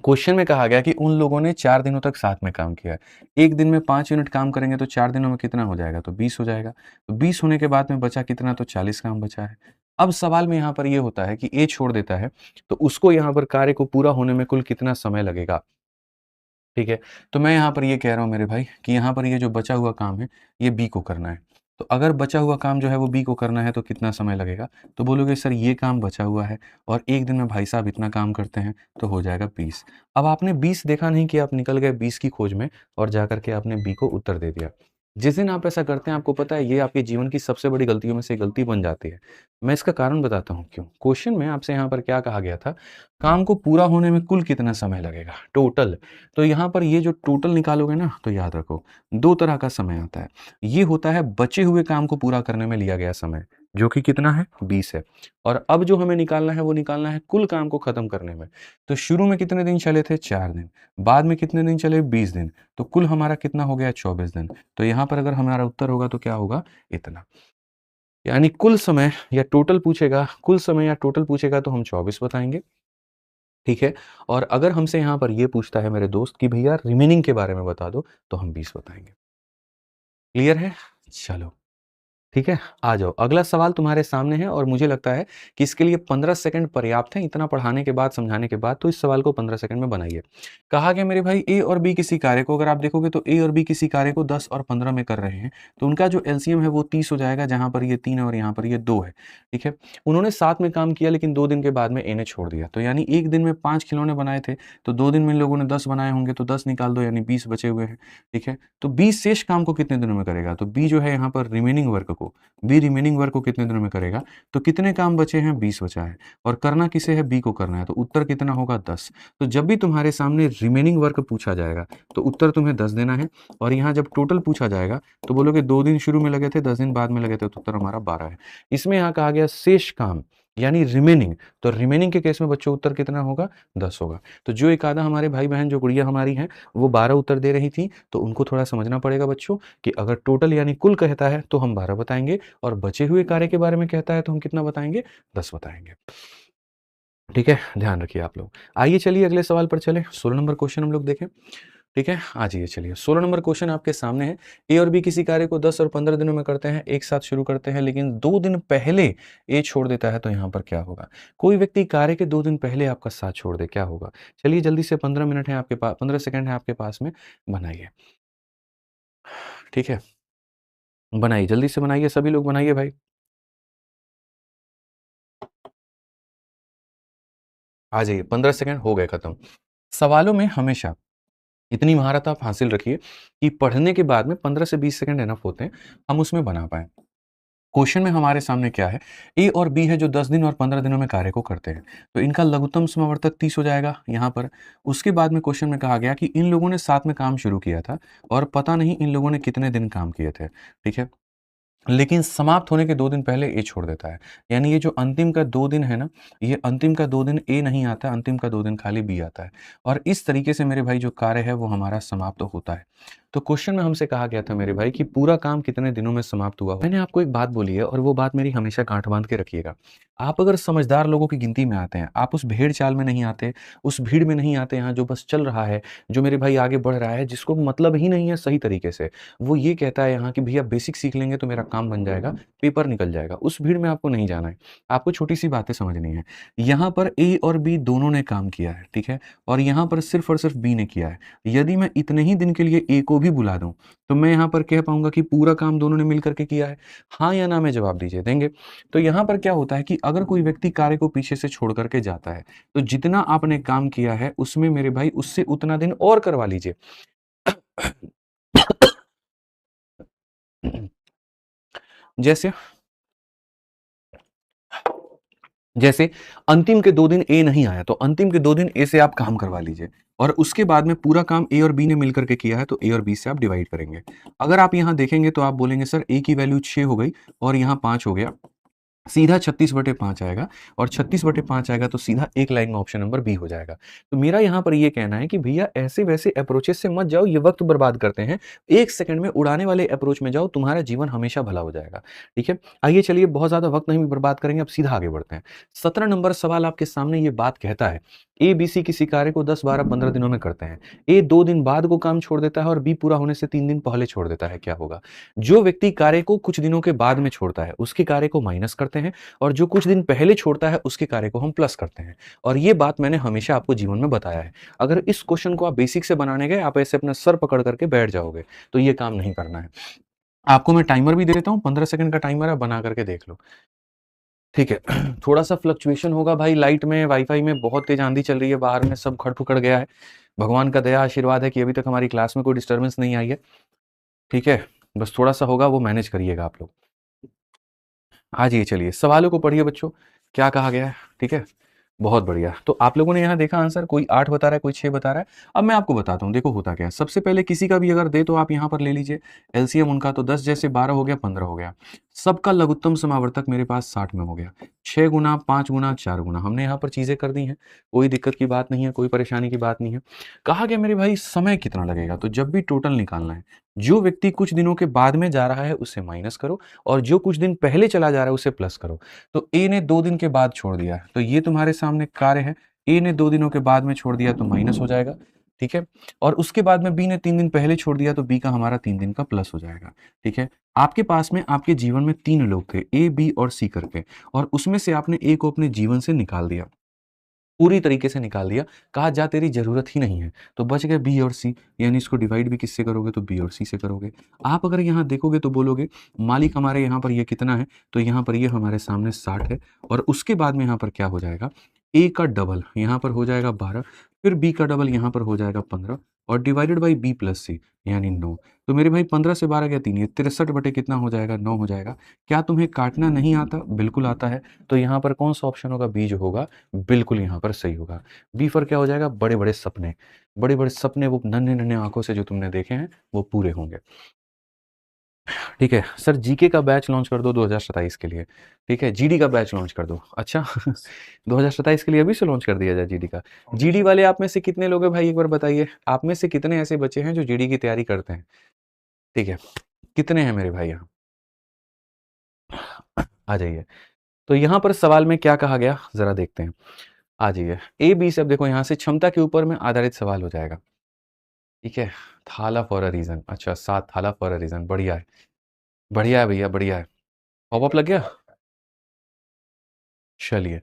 क्वेश्चन में कहा गया कि उन लोगों ने 4 दिनों तक साथ में काम किया है। 1 दिन में 5 यूनिट काम करेंगे तो 4 दिनों में कितना हो जाएगा? तो 20 हो जाएगा। तो 20 होने के बाद में बचा कितना? तो 40 काम बचा है। अब सवाल में यहाँ पर ये होता है कि ए छोड़ देता है, तो उसको यहाँ पर कार्य को पूरा होने में कुल कितना समय लगेगा? ठीक है? तो मैं यहाँ पर ये कह रहा हूँ मेरे भाई कि यहाँ पर ये जो बचा हुआ काम है, ये बी को करना है। तो अगर बचा हुआ काम जो है वो बी को करना है तो कितना समय लगेगा? तो बोलोगे सर ये काम बचा हुआ है और 1 दिन में भाई साहब इतना काम करते हैं तो हो जाएगा 20। अब आपने 20 देखा नहीं कि आप निकल गए 20 की खोज में और जाकर के आपने बी को उत्तर दे दिया। जिस दिन आप ऐसा करते हैं आपको पता है ये आपके जीवन की सबसे बड़ी गलतियों में से एक गलती बन जाती है। मैं इसका कारण बताता हूँ क्यों? क्वेश्चन में आपसे यहाँ पर क्या कहा गया था? काम को पूरा होने में कुल कितना समय लगेगा? टोटल। तो यहाँ पर ये जो टोटल निकालोगे ना तो याद रखो 2 तरह का समय आता है। ये होता है बचे हुए काम को पूरा करने में लिया गया समय, जो कि कितना है? 20 है। और अब जो हमें निकालना है वो निकालना है कुल काम को खत्म करने में। तो शुरू में कितने दिन चले थे? 4 दिन। बाद में कितने दिन चले? 20 दिन। तो कुल हमारा कितना हो गया? 24 दिन। तो यहाँ पर अगर हमारा उत्तर होगा तो क्या होगा? इतना। यानी कुल समय या टोटल पूछेगा, कुल समय या टोटल पूछेगा तो हम 24 बताएँगे। ठीक है? और अगर हमसे यहाँ पर ये पूछता है मेरे दोस्त कि भैया रिमेनिंग के बारे में बता दो, तो हम 20 बताएँगे। क्लियर है? चलो। ठीक है? आ जाओ, अगला सवाल तुम्हारे सामने है और मुझे लगता है कि इसके लिए 15 सेकंड पर्याप्त हैं, इतना पढ़ाने के बाद, समझाने के बाद, तो इस सवाल को 15 सेकंड में बनाइए। कहा गया मेरे भाई ए और बी किसी कार्य को अगर आप देखोगे तो ए और बी किसी कार्य को 10 और 15 में कर रहे हैं, तो उनका जो एलसीएम है वो 30 हो जाएगा, जहाँ पर ये 3 है और यहाँ पर ये 2 है, ठीक है? उन्होंने साथ में काम किया लेकिन 2 दिन के बाद में ए ने छोड़ दिया, तो यानी 1 दिन में 5 खिलौने बनाए थे, तो 2 दिन में इन लोगों ने 10 बनाए होंगे, तो 10 निकाल दो यानी 20 बचे हुए हैं, ठीक है? तो बी शेष काम को कितने दिनों में करेगा? तो बी जो है यहाँ पर रिमेनिंग वर्क को बी रिमेनिंग वर्क को कितने दिनों में करेगा? तो कितने काम बचे हैं? 20 बचा है और करना किसे है? बी को करना है, तो उत्तर कितना होगा? 10। तो जब भी तुम्हारे सामने रिमेनिंग वर्क पूछा जाएगा, तो उत्तर तुम्हें 10 देना है और यहाँ जब टोटल पूछा जाएगा, तो बोलोगे 2 दिन शुरू में लगे थे, 10 दिन बाद में लगे थे, तो उत्तर हमारा 12 है। इसमें यहाँ कहा गया शेष काम यानी रिमेनिंग, तो रिमेनिंग के केस में बच्चों उत्तर कितना होगा? 10 होगा। तो जो एक आधा हमारे भाई-बहन जो गुड़िया हमारी हैं, वो 12 उत्तर दे रही थी, तो उनको थोड़ा समझना पड़ेगा बच्चों कि अगर टोटल यानी कुल कहता है, तो हम 12 बताएँगे और बचे हुए कार्य के बारे में कहता है तो हम कितना बताएँगे? 10 बताएँगे। ठीक है? ध्यान रखिए आप लोग। आइए चलिए अगले सवाल पर चलें, 16 नंबर क्वेश्चन हम लोग देखें। ठीक है? आ जाइए चलिए, 16 नंबर क्वेश्चन आपके सामने है। ए और बी किसी कार्य को 10 और 15 दिनों में करते हैं, एक साथ शुरू करते हैं लेकिन 2 दिन पहले ए छोड़ देता है तो यहाँ पर क्या होगा? कोई व्यक्ति कार्य के 2 दिन पहले आपका साथ छोड़ दे, क्या होगा? चलिए जल्दी से 15 मिनट है आपके पास, 15 सेकंड है आपके पास में, बनाइए। ठीक है? बनाइए, जल्दी से बनाइए, सभी लोग बनाइए भाई। आ जाइए, 15 सेकंड हो गए खत्म। सवालों में हमेशा इतनी महारत आप हासिल रखिए कि पढ़ने के बाद में 15 से 20 सेकंड इनफ होते हैं, हम उसमें बना पाएँ। क्वेश्चन में हमारे सामने क्या है? ए और बी है जो 10 दिन और 15 दिनों में कार्य को करते हैं। तो इनका लघुत्तम समावर्तक 30 हो जाएगा यहाँ पर। उसके बाद में क्वेश्चन में कहा गया कि इन लोगों ने साथ में काम शुरू किया था और पता नहीं इन लोगों ने कितने दिन काम किए थे। ठीक है? लेकिन समाप्त होने के 2 दिन पहले ए छोड़ देता है। यानी ये जो अंतिम का 2 दिन है ना, ये अंतिम का 2 दिन ए नहीं आता, अंतिम का 2 दिन खाली बी आता है। और इस तरीके से मेरे भाई जो कार्य है वो हमारा समाप्त होता है। तो क्वेश्चन में हमसे कहा गया था मेरे भाई कि पूरा काम कितने दिनों में समाप्त हुआ हो? मैंने आपको एक बात बोली है और वो बात मेरी हमेशा गाँठ बाँध के रखिएगा। आप अगर समझदार लोगों की गिनती में आते हैं, आप उस भेड़-चाल में नहीं आते, उस भीड़ में नहीं आते यहाँ जो बस चल रहा है, जो मेरे भाई आगे बढ़ रहा है, जिसको मतलब ही नहीं है सही तरीके से। वो ये कहता है यहाँ कि भैया बेसिक सीख लेंगे तो मेरा काम बन जाएगा, पेपर निकल जाएगा। उस भीड़ में आपको नहीं जाना है। आपको छोटी-सी बातें समझनी है। यहाँ पर ए और बी दोनों ने काम किया है, ठीक है? और यहाँ पर सिर्फ़ और सिर्फ़ बी ने किया है। यदि मैं इतने ही दिन के लिए ए को भी बुला दूँ, तो मैं यहाँ पर कह पाऊँगा कि पूरा काम दोनों ने मिल कर के किया है। हाँ या ना में जवाब दीजिए, देंगे? तो यहाँ पर क्या होता है कि अगर कोई व्यक्ति कार्य को पीछे से छोड़ कर के जाता है, तो जितना आपने काम किया है, उसमें मेरे भाई उससे उतना दिन और करवा लीजिए। जैसे जैसे अंतिम के 2 दिन ए नहीं आया, तो अंतिम के 2 दिन ए से आप काम करवा लीजिए और उसके बाद में पूरा काम ए और बी ने मिलकर के किया है, तो ए और बी से आप डिवाइड करेंगे। अगर आप यहाँ देखेंगे तो आप बोलेंगे सर ए की वैल्यू 6 हो गई और यहाँ 5 हो गया। सीधा 36/5 आएगा और 36/5 आएगा तो सीधा एक लाइन में ऑप्शन नंबर बी हो जाएगा। तो मेरा यहाँ पर ये कहना है कि भैया ऐसे-वैसे अप्रोचेस से मत जाओ, ये वक़्त बर्बाद करते हैं। 1 सेकंड में उड़ाने वाले अप्रोच में जाओ, तुम्हारा जीवन हमेशा भला हो जाएगा। ठीक है? आइए चलिए बहुत ज़्यादा वक़्त नहीं बर्बाद करेंगे, अब सीधा आगे बढ़ते हैं। 17 नंबर सवाल आपके सामने ये बात कहता है, ए, बी, सी किसी कार्य को 10, 12, 15 दिनों में करते हैं। ए 2 दिन बाद को काम छोड़ देता है और बी पूरा होने से 3 दिन पहले छोड़ देता है, क्या होगा? जो व्यक्ति कार्य को कुछ दिनों के बाद में छोड़ता है, उसके कार्य को माइनस करते हैं और जो कुछ दिन पहले छोड़ता है उसके कार्य को हम प्लस करते हैं। और ये बात मैंने हमेशा आपको जीवन में बताया है। अगर इस क्वेश्चन को आप बेसिक से बनाने गए, आप ऐसे अपना सर पकड़ करके बैठ जाओगे, तो ये काम नहीं करना है। आपको मैं टाइमर भी दे देता हूँ, 15 सेकंड का टाइमर है, बना करके देख लो। ठीक है, थोड़ा-सा फ्लक्चुएशन होगा भाई लाइट में, वाई-फाई में, बहुत तेज़ आंधी चल रही है, बाहर में सब खड़-फुकड़ गया है। भगवान का दया आशीर्वाद है कि अभी तक हमारी क्लास में कोई डिस्टर्बेंस नहीं आई है। ठीक है? बस थोड़ा-सा होगा, वो मैनेज करिएगा आप लोग। हाँ जी, चलिए सवालों को पढ़िए बच्चों, क्या कहा गया है, ठीक है? बहुत बढ़िया। तो आप लोगों ने यहाँ देखा आंसर, कोई 8 बता रहा है, कोई 6 बता रहा है। अब मैं आपको बताता हूँ, देखो होता क्या है। सबसे पहले किसी का भी अगर दे तो आप यहाँ पर ले लीजिए, एलसीएम उनका तो 10 जैसे 12 हो गया, 15 हो गया। सबका लघुत्तम समावर्तक मेरे पास 60 में हो गया। 6 गुना, 5 गुना, 4 गुना, हमने यहाँ पर चीज़ें कर दी हैं। कोई दिक्कत की बात नहीं है, कोई परेशानी की बात नहीं है। कहा गया मेरे भाई समय कितना लगेगा, तो जब भी टोटल निकालना है, जो व्यक्ति कुछ दिनों के बाद में जा रहा है, उसे माइनस करो और जो कुछ दिन पहले चला जा रहा है, उसे प्लस करो। तो ए ने 2 दिन के बाद छोड़ दिया, तो ये तुम्हारे सामने कार्य है। ए ने 2 दिनों के बाद में छोड़ दिया तो माइनस हो जाएगा, ठीक है? और उसके बाद में बी ने 3 दिन पहले छोड़ दिया तो बी का हमारा 3 दिन का प्लस हो जाएगा, ठीक है? आपके पास में आपके जीवन में 3 लोग थे, ए, बी और सी करके, और उसमें से आपने ए को अपने जीवन से निकाल दिया। पूरी तरीके से निकाल दिया, कहा जा तेरी ज़रूरत ही नहीं है, तो बच गए बी और सी, यानी इसको डिवाइड भी किससे करोगे तो बी और सी से करोगे। आप अगर यहाँ देखोगे तो बोलोगे मालिक हमारे यहाँ पर ये कितना है, तो यहाँ पर ये हमारे सामने 60 है और उसके बाद में यहाँ पर क्या हो जाएगा, ए का डबल यहाँ पर हो जाएगा 12, फिर बी का डबल यहाँ पर हो जाएगा 15 और डिवाइडेड बाई बी प्लस सी यानी 9। तो मेरे भाई 15 से 12 गया 3, ये 63 बटे कितना हो जाएगा, 9 हो जाएगा। क्या तुम्हें काटना नहीं आता? बिल्कुल आता है। तो यहाँ पर कौन सा ऑप्शन होगा, बी जो होगा बिल्कुल यहाँ पर सही होगा। बी फॉर क्या हो जाएगा, बड़े-बड़े सपने। बड़े-बड़े सपने वो नन्हे-नन्हे आँखों से जो तुमने देखे हैं, वो पूरे होंगे। ठीक है, सर जीके का बैच लॉन्च कर दो 2027 के लिए। ठीक है, जीडी का बैच लॉन्च कर दो। अच्छा 2027 के लिए अभी से लॉन्च कर दिया जाए जीडी का। जीडी वाले आप में से कितने लोग हैं भाई एक बार बताइए? आप में से कितने ऐसे बच्चे हैं जो जीडी की तैयारी करते हैं? ठीक है, कितने हैं मेरे भाई यहाँ? आ जाइए। तो यहाँ पर सवाल में क्या कहा गया, ज़रा देखते हैं। आ जाइए। ए, बी से अब देखो यहाँ से क्षमता के ऊपर में आधारित सवाल हो जाएगा। ठीक है, थाला फॉर अ रीज़न, अच्छा 7 थाला फॉर अ रीज़न, बढ़िया है। बढ़िया है भैया, बढ़िया है। पॉपअप लग गया? चलिए,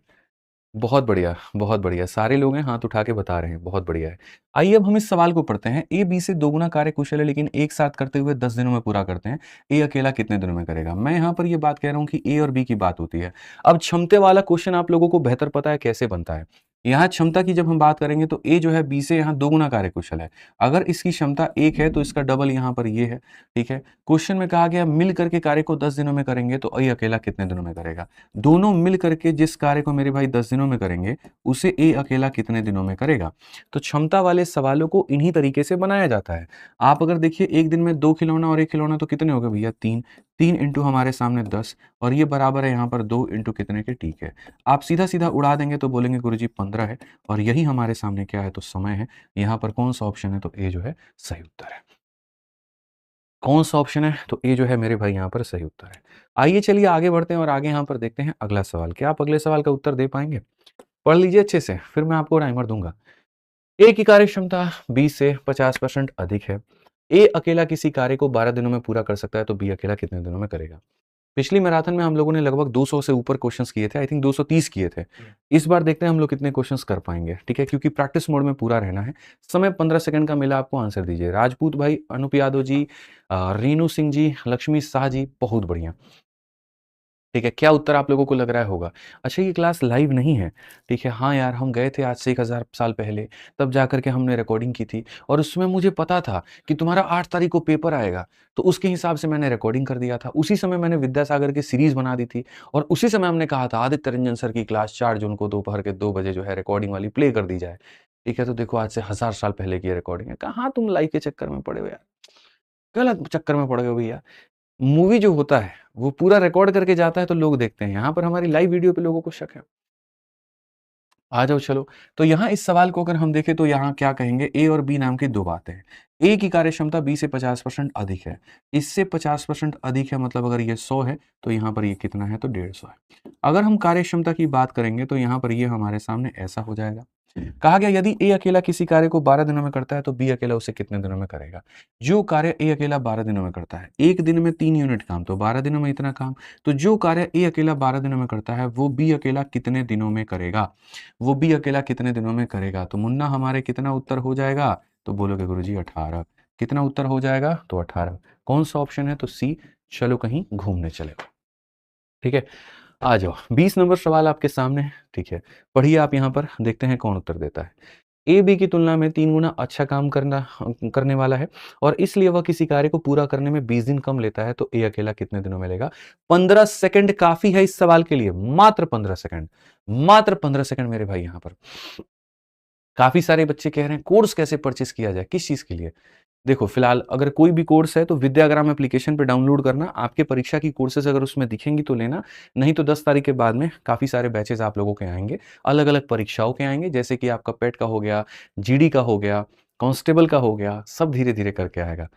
बहुत बढ़िया, बहुत बढ़िया। सारे लोग हैं हाथ उठा के बता रहे हैं, बहुत बढ़िया है। आइए अब हम इस सवाल को पढ़ते हैं। ए, बी से दोगुना कार्य कुशल है लेकिन एक साथ करते हुए 10 दिनों में पूरा करते हैं। ए अकेला कितने दिनों में करेगा? मैं यहाँ पर ये बात कह रहा हूँ कि ए और बी की बात होती है। अब क्षमते वाला क्वेश्चन आप लोगों को बेहतर पता है कैसे बनता है। यहाँ क्षमता की जब हम बात करेंगे तो ए जो है बी से यहाँ दोगुना कार्य कुशल है। अगर इसकी क्षमता 1 है तो इसका डबल यहाँ पर ये है, ठीक है? क्वेश्चन में कहा गया मिल करके कार्य को 10 दिनों में करेंगे तो ए अकेला कितने दिनों में करेगा? दोनों मिल करके जिस कार्य को मेरे भाई 10 दिनों में करेंगे, उसे ए अकेला कितने दिनों में करेगा? तो क्षमता वाले सवालों को इन्हीं तरीके से बनाया जाता है। आप अगर देखिए एक दिन में 2 खिलौना और 1 खिलौना तो कितने हो गए भैया 3, 3 इंटू हमारे सामने 10 और ये बराबर है यहाँ पर 2 इंटू कितने के, ठीक है। आप सीधा सीधा उड़ा देंगे तो बोलेंगे गुरुजी 15 है और यही हमारे सामने क्या है, तो समय है। यहाँ पर कौन सा ऑप्शन है, तो ए जो है सही उत्तर है। कौन सा ऑप्शन है, तो ए जो है मेरे भाई यहाँ पर सही उत्तर है। आइए चलिए आगे बढ़ते हैं और आगे यहाँ पर देखते हैं अगला सवाल। क्या आप अगले सवाल का उत्तर दे पाएंगे? पढ़ लीजिए अच्छे से, फिर मैं आपको टाइमर दूंगा। ए की कार्य क्षमता बी से 50% अधिक है। ए अकेला किसी कार्य को 12 दिनों में पूरा कर सकता है, तो बी अकेला कितने दिनों में करेगा? पिछली मैराथन में हम लोगों ने लगभग 200 से ऊपर क्वेश्चंस किए थे, आई थिंक 230 किए थे। इस बार देखते हैं हम लोग कितने क्वेश्चंस कर पाएंगे, ठीक है, क्योंकि प्रैक्टिस मोड में पूरा रहना है। समय 15 सेकंड का मिला आपको, आंसर दीजिए। राजपूत भाई, अनुप यादव जी, रीनू सिंह जी, लक्ष्मी शाह जी, बहुत बढ़िया। ठीक है, क्या उत्तर आप लोगों को लग रहा होगा? अच्छा, ये क्लास लाइव नहीं है, ठीक है। हाँ यार, हम गए थे आज से 1000 साल पहले, तब जाकर के हमने रिकॉर्डिंग की थी और उसमें मुझे पता था कि तुम्हारा 8 तारीख को पेपर आएगा, तो उसके हिसाब से मैंने रिकॉर्डिंग कर दिया था। उसी समय मैंने विद्यासागर की सीरीज बना दी थी और उसी समय हमने कहा था आदित्य रंजन सर की क्लास 4 जून को दोपहर के 2 बजे जो है रिकॉर्डिंग वाली प्ले कर दी जाए, ठीक है। तो देखो आज से 1000 साल पहले की रिकॉर्डिंग है। कहाँ तुम लाइव के चक्कर में पड़े हो यार, गलत चक्कर में पड़ गए हो भैया। मूवी जो होता है वो पूरा रिकॉर्ड करके जाता है तो लोग देखते हैं, यहाँ पर हमारी लाइव वीडियो पे लोगों को शक है। आ जाओ चलो। तो यहाँ इस सवाल को अगर हम देखें तो यहाँ क्या कहेंगे, ए और बी नाम की दो बातें हैं। ए की कार्य क्षमता बी से 50% अधिक है, इससे 50% अधिक है, मतलब अगर ये 100 है तो यहाँ पर ये कितना है, तो 150 है। अगर हम कार्य क्षमता की बात करेंगे तो यहाँ पर ये हमारे सामने ऐसा हो जाएगा। कहा गया यदि ए अकेला किसी कार्य को 12 दिनों में करता है तो बी अकेला उसे कितने दिनों में करेगा? जो कार्य ए अकेला 12 दिनों में करता है, एक दिन में 3 यूनिट काम, तो 12 दिनों में इतना काम। तो जो कार्य ए अकेला 12 दिनों में करता है वो बी अकेला कितने दिनों में करेगा? वो बी अकेला कितने दिनों में करेगा? तो मुन्ना हमारे कितना उत्तर हो जाएगा? तो बोलोगे गुरुजी 18। कितना उत्तर हो जाएगा? तो 18। कौन सा ऑप्शन है? तो सी। चलो कहीं घूमने चले, ठीक है। आ जाओ, 20 नंबर सवाल आपके सामने है, ठीक है। पढ़िए आप यहाँ पर, देखते हैं कौन उत्तर देता है। ए बी की तुलना में 3 गुना अच्छा काम करने वाला है और इसलिए वह किसी कार्य को पूरा करने में 20 दिन कम लेता है, तो ए अकेला कितने दिनों में लेगा? 15 सेकंड काफी है इस सवाल के लिए, मात्र 15 सेकंड, मात्र 15 सेकंड मेरे भाई। यहाँ पर काफी सारे बच्चे कह रहे हैं कोर्स कैसे परचेस किया जाए, किस चीज के लिए? देखो, फिलहाल अगर कोई भी कोर्स है तो विद्याग्राम एप्लीकेशन पे डाउनलोड करना, आपके परीक्षा की कोर्सेज अगर उसमें दिखेंगी तो लेना, नहीं तो 10 तारीख के बाद में काफ़ी सारे बैचेज आप लोगों के आएंगे, अलग अलग परीक्षाओं के आएंगे, जैसे कि आपका पेट का हो गया, जीडी का हो गया, कांस्टेबल का हो गया, सब धीरे धीरे करके आएगा,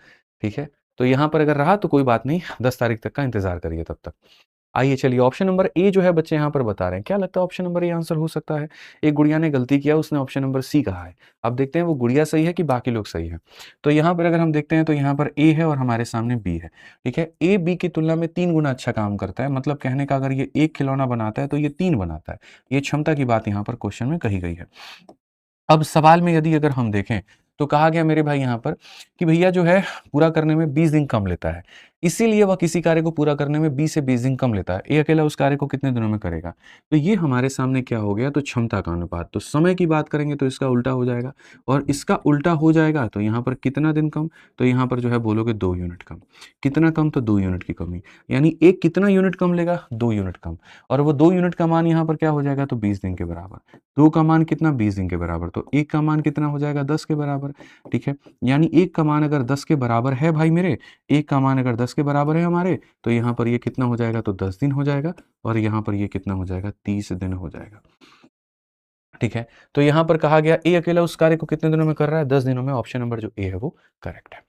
ठीक है। तो यहाँ पर अगर रहा तो कोई बात नहीं, 10 तारीख तक का इंतजार करिए तब तक। आइए चलिए, ऑप्शन नंबर ए जो है बच्चे यहाँ पर बता रहे हैं, क्या लगता है ऑप्शन नंबर ए आंसर हो सकता है? एक गुड़िया ने गलती किया, उसने ऑप्शन नंबर सी कहा है। अब देखते हैं वो गुड़िया सही है कि बाकी लोग सही है। तो यहाँ पर अगर हम देखते हैं तो यहाँ पर ए है और हमारे सामने बी है, ठीक है। ए बी की तुलना में 3 गुना अच्छा काम करता है, मतलब कहने का अगर ये एक खिलौना बनाता है तो ये 3 बनाता है। ये क्षमता की बात यहाँ पर क्वेश्चन में कही गई है। अब सवाल में यदि अगर हम देखें तो कहा गया मेरे भाई यहाँ पर कि भैया जो है पूरा करने में 20 दिन कम लेता है, इसीलिए वह किसी कार्य को पूरा करने में 20 से 20 दिन कम लेता है। ए अकेला उस कार्य को कितने दिनों में करेगा? तो ये हमारे सामने क्या हो गया, तो क्षमता का अनुपात। तो समय की बात करेंगे तो इसका उल्टा हो जाएगा और इसका उल्टा हो जाएगा तो यहाँ पर कितना दिन कम, तो यहाँ पर जो है बोलोगे 2 यूनिट कम। कितना कम? तो 2 यूनिट की कमी, यानी एक कितना यूनिट कम लेगा? 2 यूनिट कम। और वो 2 यूनिट का मान यहाँ पर क्या हो जाएगा, तो 20 दिन के बराबर। 2 का मान कितना? 20 दिन के बराबर। तो 1 का मान कितना हो जाएगा? 10 के बराबर, ठीक है। यानी 1 का मान अगर 10 के बराबर है भाई मेरे, 1 का मान अगर 10 के बराबर है हमारे, तो यहाँ पर ये कितना हो जाएगा, तो 10 दिन हो जाएगा और यहाँ पर ये कितना हो जाएगा, 30 दिन हो जाएगा, ठीक है। तो यहाँ पर कहा गया ए अकेला उस कार्य को कितने दिनों में कर रहा है? 10 दिनों में। ऑप्शन नंबर जो ए है वो करेक्ट है।